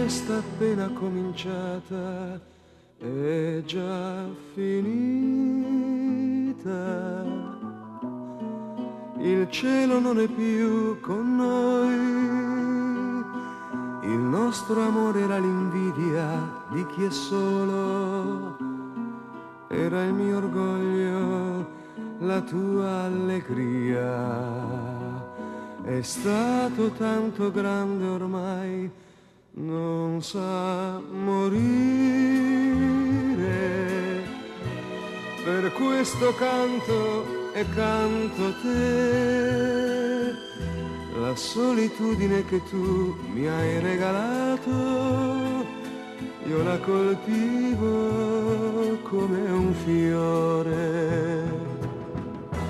questa appena cominciata è già finita. Il cielo non è più con noi, il nostro amore era l'invidia di chi è solo, era il mio orgoglio, la tua allegria. È stato tanto grande ormai, non sa morire. Per questo canto e canto te, la solitudine che tu mi hai regalato, io la coltivo come un fiore.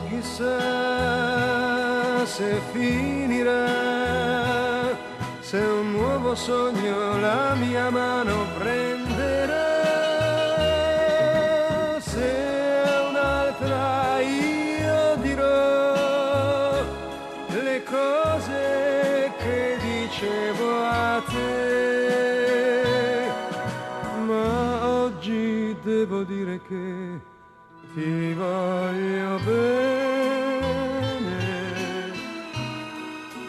Chissà se finirà, se un nuovo sogno la mia mano prenderà, se un'altra io dirò le cose che dicevo a te, ma oggi devo dire che ti voglio bene.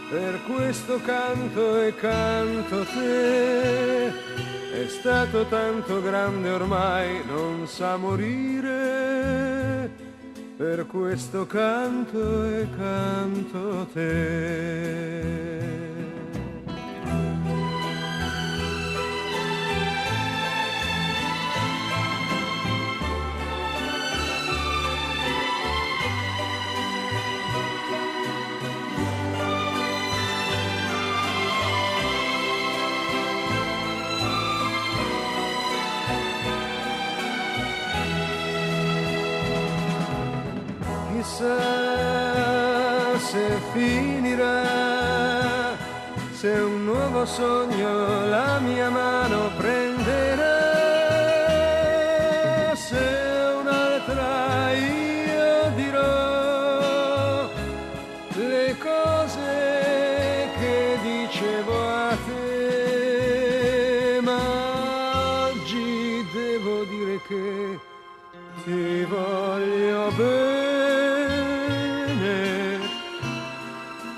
Per questo canto e canto te, è stato tanto grande ormai, non sa morire. Per questo canto e canto te. Chissà se finirà, se un nuovo sogno la mia mano prenderà, se un'altra io dirò le cose che dicevo a te, ma oggi devo dire che ti voglio bene.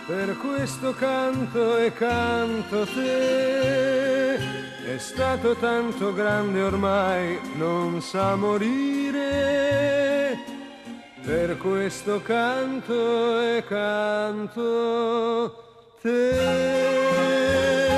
Per questo canto e canto te, è stato tanto grande ormai, non sa morire. Per questo canto e canto te.